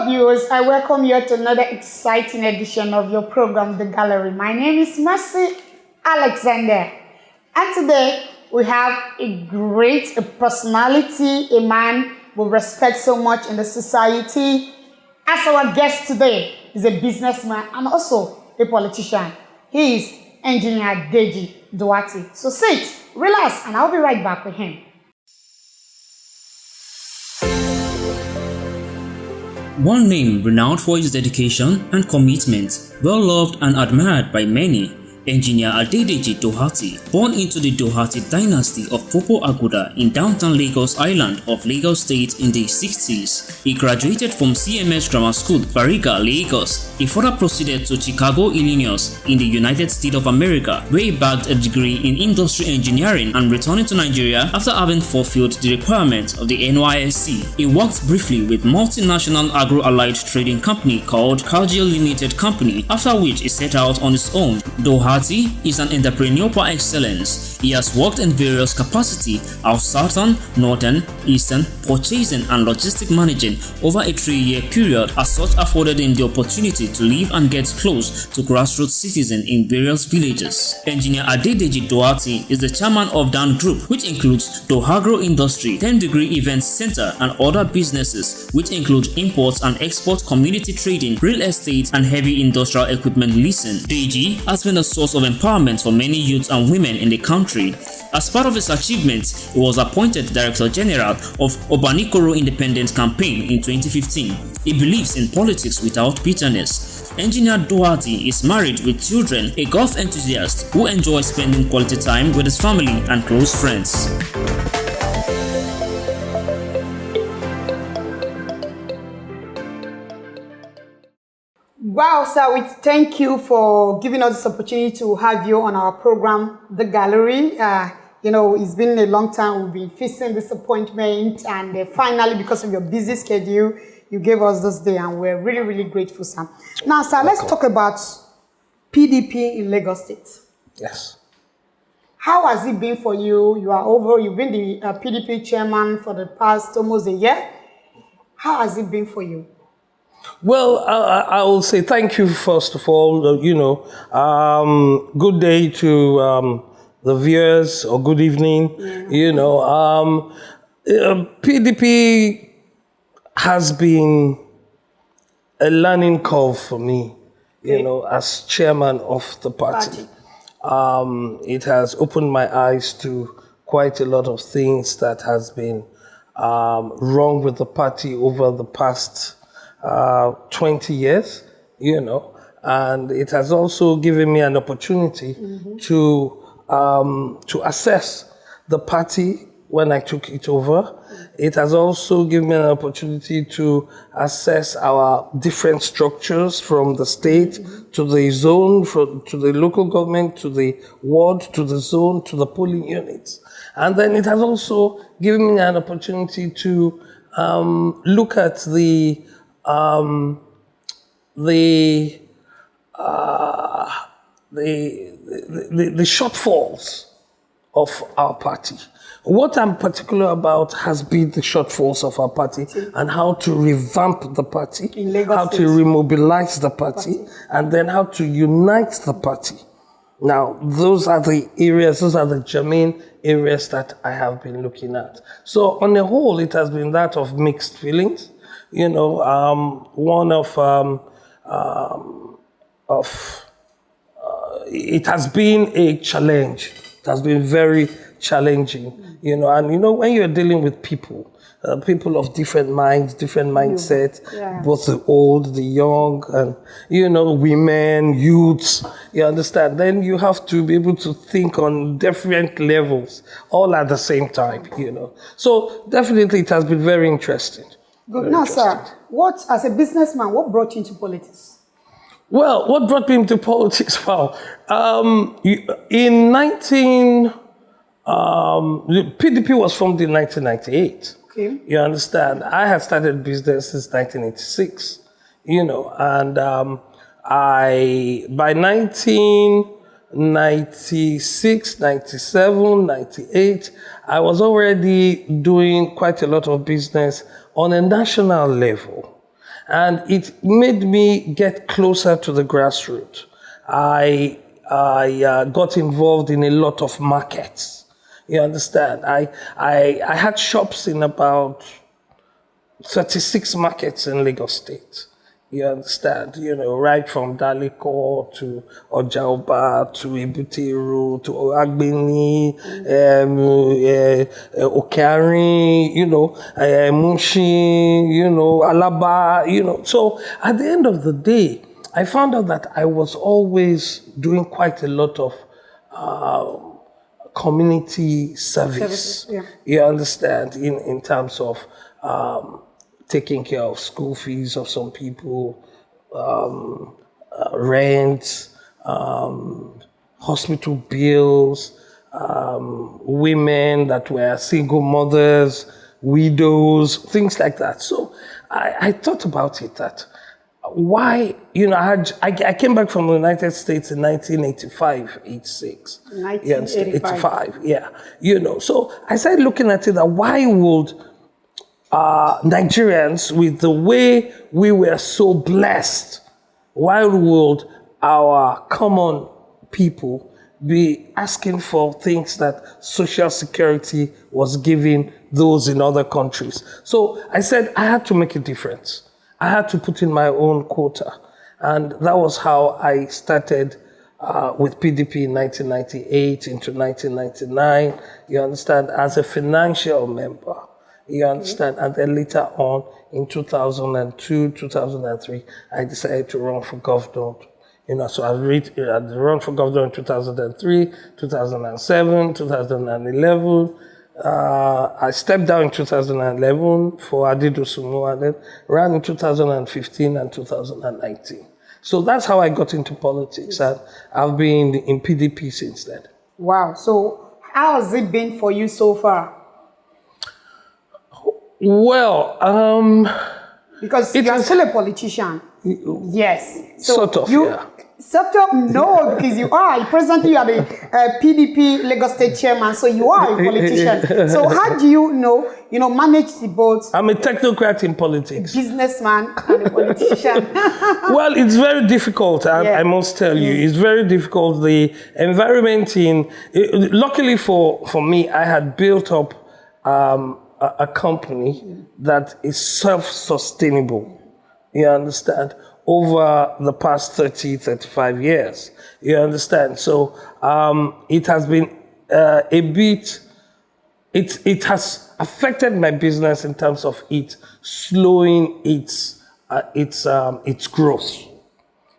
viewers, I welcome you to another exciting edition of your program, The Gallery. My name is Mercy Alexander, and today we have a great personality, a man we respect so much in the society. As our guest today is a businessman and also a politician. He is Engineer Adedeji Doherty. So sit, relax, and I'll be right back with him. One name renowned for his dedication and commitment, well loved and admired by many, Engineer Adedeji Doherty, born into the Doherty dynasty of Popo Aguda in downtown Lagos Island of Lagos State in the 60s. He graduated from CMS Grammar School, Bariga, Lagos. He further proceeded to Chicago, Illinois in the United States of America, where he bagged a degree in industrial engineering and returning to Nigeria after having fulfilled the requirements of the NYSC. He worked briefly with multinational agro-allied trading company called Cargill Limited Company, after which he set out on his own. Doherty is an entrepreneur par excellence. He has worked in various capacities as southern, northern, eastern, purchasing and logistic managing over a 3-year period. As such, afforded him the opportunity to live and get close to grassroots citizens in various villages. Engineer Adedeji Doherty is the chairman of Dan Group, which includes Dohagro Industry, 10 Degree Events Center and other businesses, which include imports and export, community trading, real estate and heavy industrial equipment leasing. Deji has been a source of empowerment for many youths and women in the country. As part of his achievements, he was appointed Director General of Obanikoro Independent Campaign in 2015. He believes in politics without bitterness. Engineer Doherty is married with children, a golf enthusiast who enjoys spending quality time with his family and close friends. Wow, sir, we thank you for giving us this opportunity to have you on our program, The Gallery. It's been a long time we've been facing this appointment, and finally, because of your busy schedule, you gave us this day, and we're really, really grateful, sir. Now, sir, let's talk about PDP in Lagos State. Yes. How has it been for you? You've been the PDP chairman for the past almost a year. How has it been for you? Well, I will say thank you, first of all. Good day to the viewers, or good evening. PDP has been a learning curve for me, as chairman of the party. It has opened my eyes to quite a lot of things that has been wrong with the party over the past 20 years, and it has also given me an opportunity to assess the party when I took it over. It has also given me an opportunity to assess our different structures, from the state to the zone, to the local government, to the ward, to the zone, to the polling units. And then it has also given me an opportunity to look at the shortfalls of our party. What I'm particular about has been the shortfalls of our party and how to revamp the party, how to remobilize the party, and then how to unite the party. Now, those are the germane areas that I have been looking at. So on the whole, it has been that of mixed feelings. It has been a challenge. It has been very challenging, when you're dealing with people of different minds, different mindsets, both the old, the young, and, women, youths, you understand? Then you have to be able to think on different levels, all at the same time, So definitely it has been very interesting. Good. Now, sir, as a businessman, what brought you into politics? Well, what brought me into politics? Wow. The PDP was formed in 1998. Okay. You understand? I had started business since 1986, and by 1996, 97, 98, I was already doing quite a lot of business on a national level. And it made me get closer to the grassroots. I got involved in a lot of markets. You understand? I had shops in about 36 markets in Lagos State. You understand? You know, right from Daliko to Ojaoba to Ibutiru to Agbeni, Okari, you know, Mushi, you know, Alaba, you know. So at the end of the day, I found out that I was always doing quite a lot of community service. Yeah. You understand? In terms of taking care of school fees of some people, rent, hospital bills, women that were single mothers, widows, things like that. So I thought about it that why, you know, I came back from the United States in 1985, 86. 1985, yeah. You know, so I started looking at it that why would Nigerians, with the way we were so blessed, why would our common people be asking for things that Social Security was giving those in other countries? So I said I had to make a difference. I had to put in my own quota. And that was how I started with PDP in 1998 into 1999, you understand, as a financial member. You understand? And then later on, in 2002, 2003, I decided to run for governor. You know, so I run for governor in 2003, 2007, 2011. I stepped down in 2011 for Adedeji and then ran in 2015 and 2019. So that's how I got into politics, and I've been in PDP since then. Wow. So how has it been for you so far? Well, because you are still a politician. Yes. So sort of, yeah. Sort of, no, because you are. Presently, you are the PDP Lagos State chairman, so you are a politician. So how do you manage the both? I'm a technocrat in politics. Businessman and a politician. Well, it's very difficult, I must tell you. It's very difficult. The environment luckily for me, I had built up a company that is self-sustainable. You understand? Over the past 30, 35 years. You understand? So it has been a bit, it has affected my business in terms of it slowing its growth.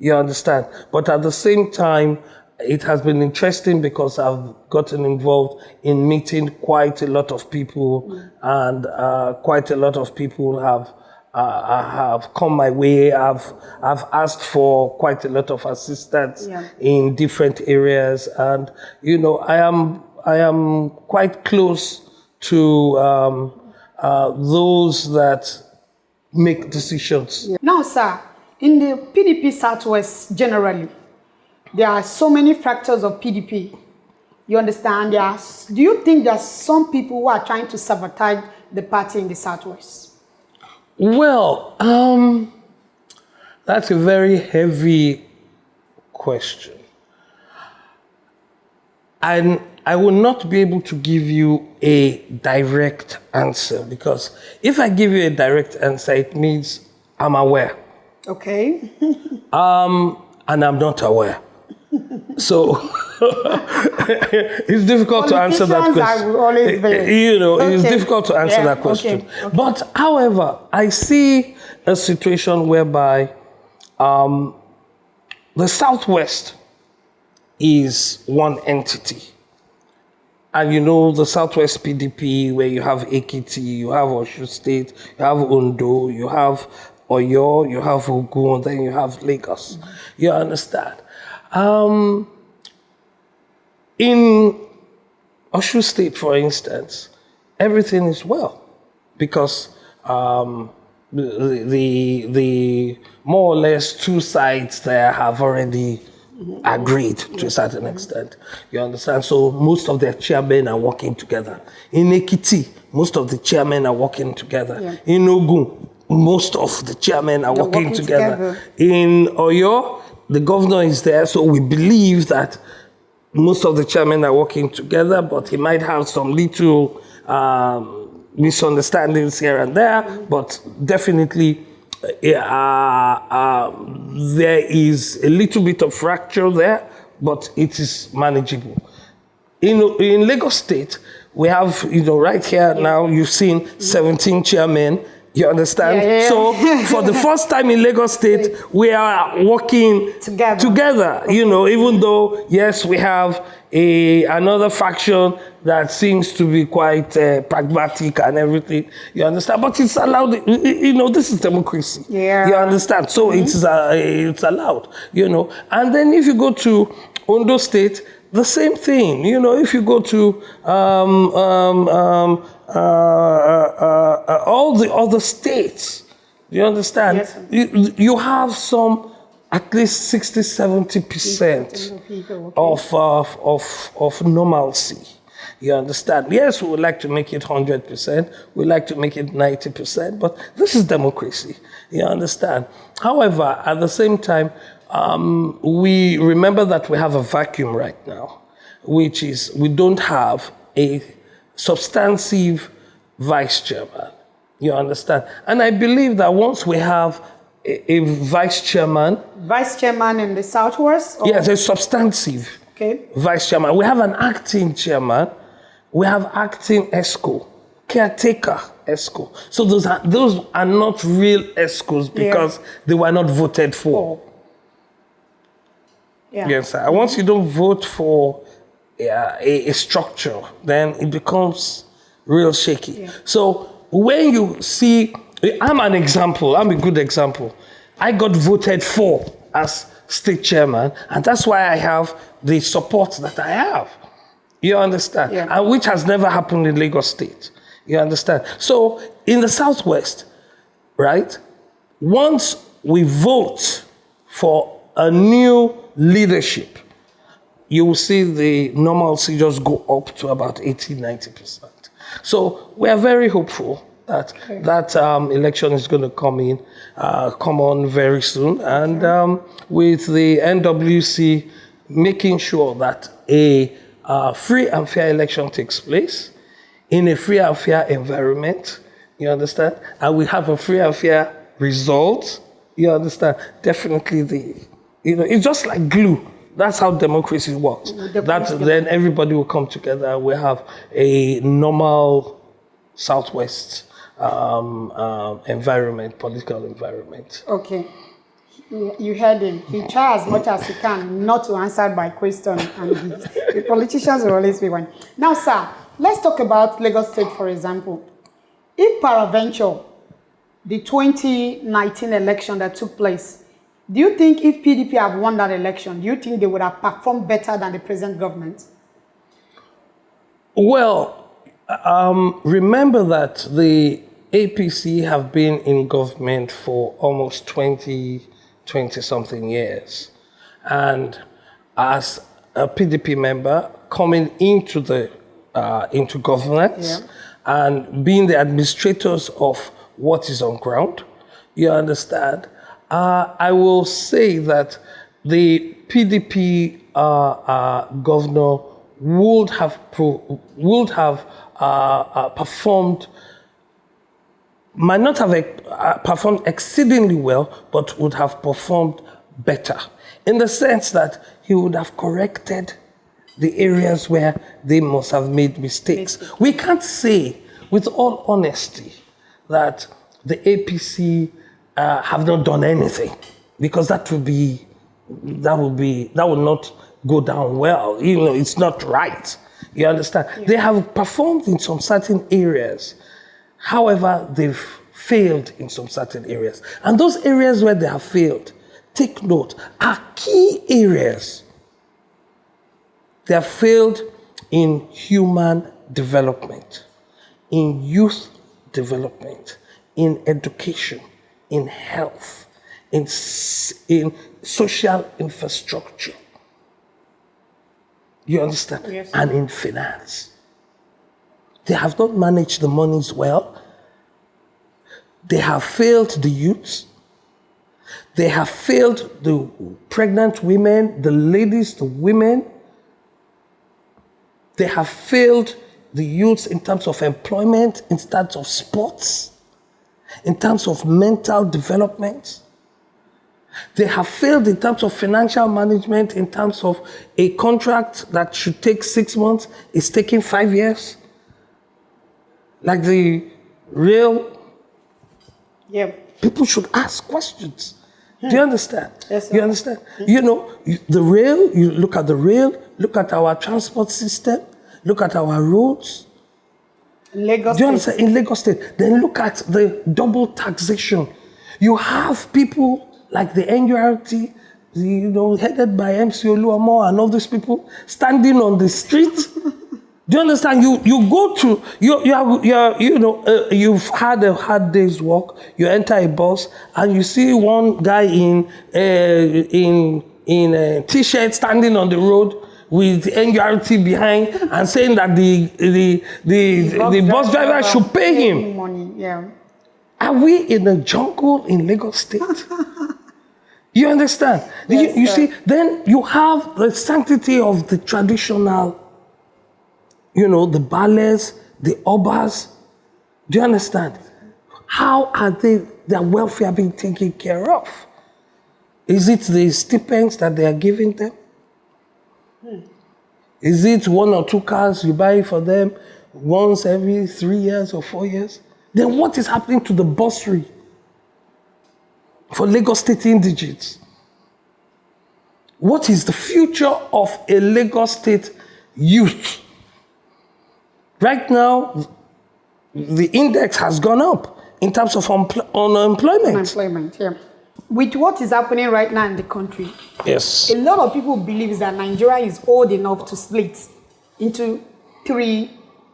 You understand? But at the same time, it has been interesting because I've gotten involved in meeting quite a lot of people, and quite a lot of people have come my way. I've asked for quite a lot of assistance in different areas, and I am quite close to those that make decisions. Now, sir, in the PDP Southwest generally, there are so many factors of PDP. You understand? Do you think there are some people who are trying to sabotage the party in the Southwest? Well, that's a very heavy question. And I will not be able to give you a direct answer, because if I give you a direct answer, it means I'm aware. Okay. And I'm not aware. So it's difficult to answer that question. It's difficult to answer that question. Okay. But however, I see a situation whereby the Southwest is one entity. And the Southwest PDP, where you have Ekiti, you have Osun State, you have Ondo, you have Oyo, you have Ogun, then you have Lagos. Mm-hmm. You understand? In Osun State, for instance, everything is well, because the more or less two sides there have already agreed to a certain extent. You understand? So most of their chairmen are working together. In Ekiti, most of the chairmen are working together. Yeah. In Ogun, most of the chairmen are They're working working together. together. In Oyo, the governor is there, so we believe that most of the chairmen are working together, but he might have some little misunderstandings here and there, but definitely there is a little bit of fracture there, but it is manageable. In Lagos State, we have, right here now, you've seen 17 chairmen. You understand? Yeah. So for the first time in Lagos State, we are working together. Even though, yes, we have another faction that seems to be quite pragmatic and everything. You understand? But it's allowed. This is democracy. Yeah. You understand? So it's allowed. And then if you go to Ondo State, the same thing. If you go to all the other states, you understand? Yes. You have some, at least 60-70% of normalcy. You understand? Yes, we would like to make it 100%. We like to make it 90%, but this is democracy. You understand? However, at the same time, we remember that we have a vacuum right now, which is we don't have a substantive vice chairman. You understand? And I believe that once we have a vice chairman... Vice chairman in the Southwest? Yes, a substantive vice chairman. We have an acting chairman. We have acting ESCO, caretaker ESCO. So those are not real ESCOs because they were not voted for. Yeah. Yes, sir. Once you don't vote for a structure, then it becomes real shaky. Yeah. So when you see, I'm an example, I'm a good example. I got voted for as state chairman, and that's why I have the support that I have. You understand? Yeah. And which has never happened in Lagos State. You understand? So in the Southwest, right, once we vote for a new leadership, you will see the normalcy just go up to about 80-90%. So we are very hopeful that that election is going to come on very soon, and with the NWC making sure that a free and fair election takes place in a free and fair environment, you understand, and we have a free and fair result, you understand, definitely it's just like glue. That's how democracy works. Then everybody will come together and we have a normal Southwest environment, political environment. Okay. You heard him. He tries as much as he can not to answer my question. And the politicians will always be one. Now, sir, let's talk about Lagos State, for example. If peradventure, the 2019 election that took place, do you think if PDP have won that election, do you think they would have performed better than the present government? Well, remember that the APC have been in government for almost 20-something years. And as a PDP member coming into governance and being the administrators of what is on ground, you understand, I will say that the PDP governor would have performed, might not have performed exceedingly well, but would have performed better, in the sense that he would have corrected the areas where they must have made mistakes. We can't say, with all honesty, that the APC have not done anything, because that would not go down well. It's not right. You understand? Yeah. They have performed in some certain areas. However, they've failed in some certain areas. And those areas where they have failed, take note, are key areas. They have failed in human development, in youth development, in education, in health, in social infrastructure. You understand? Yes. And in finance. They have not managed the monies well. They have failed the youths. They have failed the pregnant women, the ladies, the women. They have failed the youths in terms of employment, in terms of sports, in terms of mental development. They have failed in terms of financial management, in terms of a contract that should take 6 months is taking 5 years. Like the rail, people should ask questions. Do you understand? Yes, sir. You understand? You know, the rail, you look at the rail, look at our transport system, look at our roads. Lagos Do you State. understand? In Lagos State, then look at the double taxation. You have people like the NURT, headed by MC Oluomo and all these people standing on the street. Do you understand? You go to you've had a hard day's work. You enter a bus and you see one guy in a t-shirt standing on the road with NURT behind and saying that the bus driver should pay him. Money. Yeah. Are we in a jungle in Lagos State? You understand? Yes, you see, then you have the sanctity of the traditional, the bales, the obas. Do you understand? How are their welfare being taken care of? Is it the stipends that they are giving them? Is it 1 or 2 cars you buy for them once every 3 years or 4 years? Then what is happening to the bursary for Lagos State indigenes? What is the future of a Lagos State youth? Right now, the index has gone up in terms of unemployment. Unemployment, yeah. With what is happening right now in the country, Yes. a lot of people believe that Nigeria is old enough to split into 3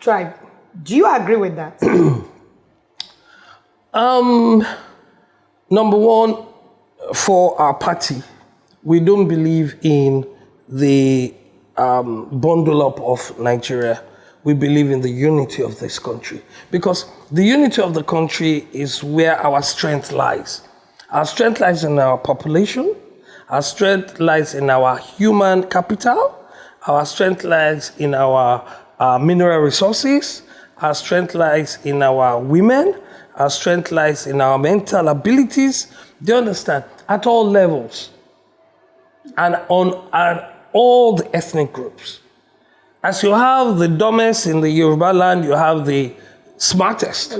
tribes. Do you agree with that? Number one, for our party, we don't believe in the bundle up of Nigeria. We believe in the unity of this country. Because the unity of the country is where our strength lies. Our strength lies in our population. Our strength lies in our human capital. Our strength lies in our mineral resources. Our strength lies in our women. Our strength lies in our mental abilities. Do you understand? At all levels. And on all the ethnic groups. As you have the dumbest in the Yoruba land, you have the smartest.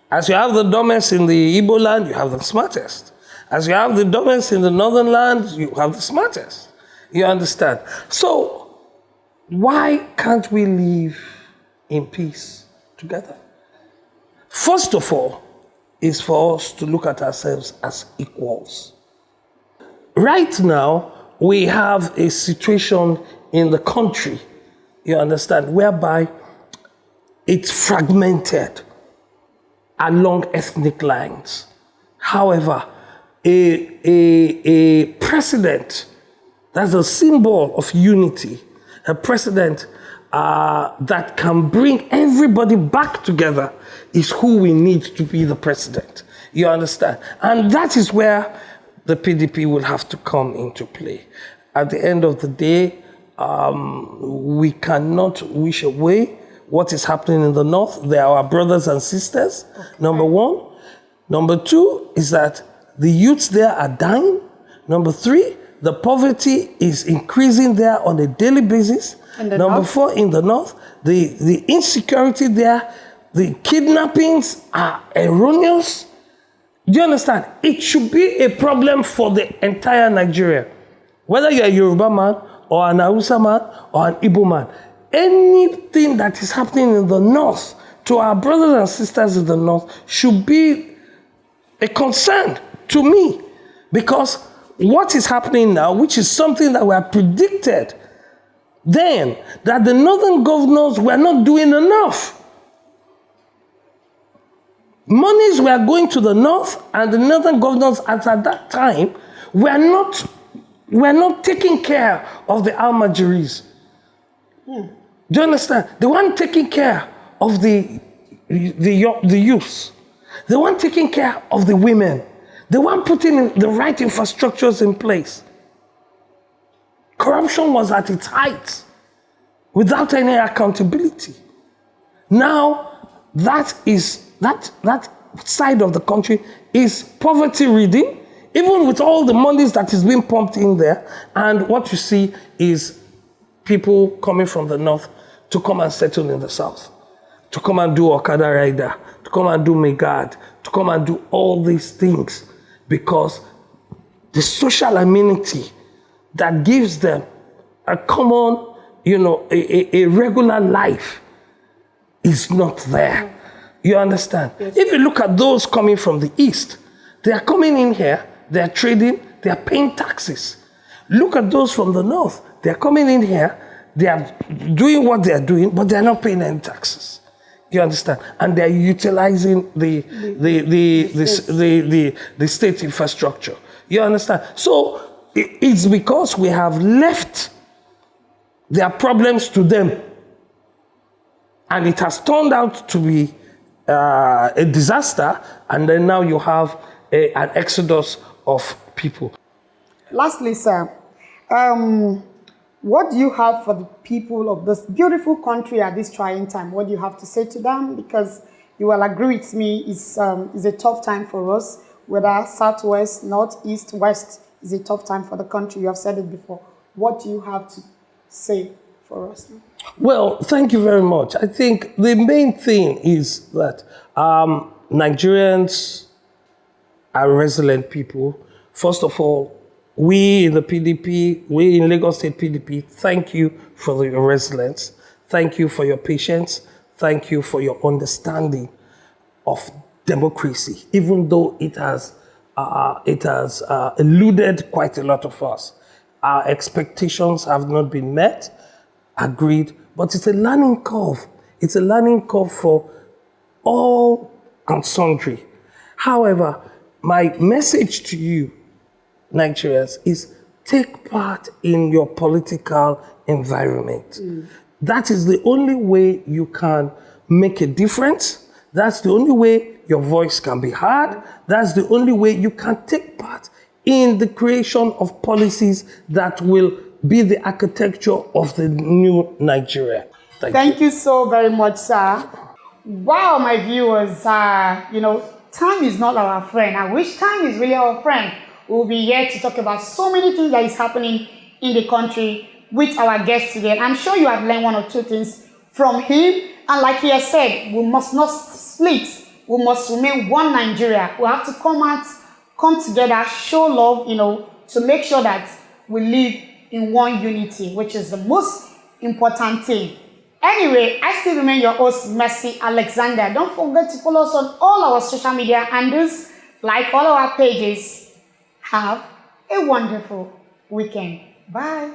As you have the dumbest in the Igbo land, you have the smartest. As you have the dumbest in the northern land, you have the smartest. You understand? So, why can't we live in peace together? First of all, is for us to look at ourselves as equals. Right now, we have a situation in the country, you understand, whereby it's fragmented along ethnic lines. However, a president that's a symbol of unity, a president that can bring everybody back together is who we need to be the president. You understand? And that is where the PDP will have to come into play. At the end of the day, we cannot wish away what is happening in the north. They are our brothers and sisters, number one. Number two is that the youths there are dying. Number three, the poverty is increasing there on a daily basis. Number four, in the north, the insecurity there, the kidnappings are erroneous. Do you understand? It should be a problem for the entire Nigeria. Whether you're a Yoruba man, or an Hausa man, or an Igbo man. Anything that is happening in the north to our brothers and sisters in the north should be a concern to me. Because what is happening now, which is something that we have predicted then, that the northern governors were not doing enough. Monies were going to the north, and the northern governors at that time were not taking care of the Almajiris. Do you understand? They weren't taking care of the youths. They weren't taking care of the women. They weren't putting the right infrastructures in place. Corruption was at its height without any accountability. Now, that side of the country is poverty-ridden, even with all the monies that is being pumped in there. And what you see is people coming from the north to come and settle in the south, to come and do Okada Rider, to come and do Megad, to come and do all these things, because the social amenity that gives them a common, a regular life is not there. You understand? Yes. If you look at those coming from the east, they are coming in here, they are trading, they are paying taxes. Look at those from the north, they are coming in here, they are doing what they are doing, but they are not paying any taxes. You understand? And they are utilizing the state infrastructure. You understand? So it's because we have left their problems to them. And it has turned out to be a disaster. And then now you have an exodus of people. Lastly, sir, what do you have for the people of this beautiful country at this trying time? What do you have to say to them? Because you will agree with me, it's a tough time for us, whether southwest, north, east, west, is a tough time for the country. You have said it before. What do you have to say for us? Well, thank you very much. I think the main thing is that Nigerians are resilient people. First of all, we in the PDP, we in Lagos State PDP, thank you for your resilience. Thank you for your patience. Thank you for your understanding of democracy, even though it has eluded quite a lot of us. Our expectations have not been met, agreed, but it's a learning curve. It's a learning curve for all and sundry. However, my message to you, Nigerians, is take part in your political environment. That is the only way you can make a difference. That's the only way your voice can be heard. That's the only way you can take part in the creation of policies that will be the architecture of the new Nigeria. Thank you so very much, sir. Wow, my viewers, time is not our friend. I wish time is really our friend. We'll be here to talk about so many things that is happening in the country with our guest today. And I'm sure you have learned one or two things from him. And like he has said, we must not split. We must remain one Nigeria. We have to come together, show love, to make sure that we live in one unity, which is the most important thing. Anyway, I still remain your host, Mercy Alexander. Don't forget to follow us on all our social media handles, like all our pages. Have a wonderful weekend. Bye.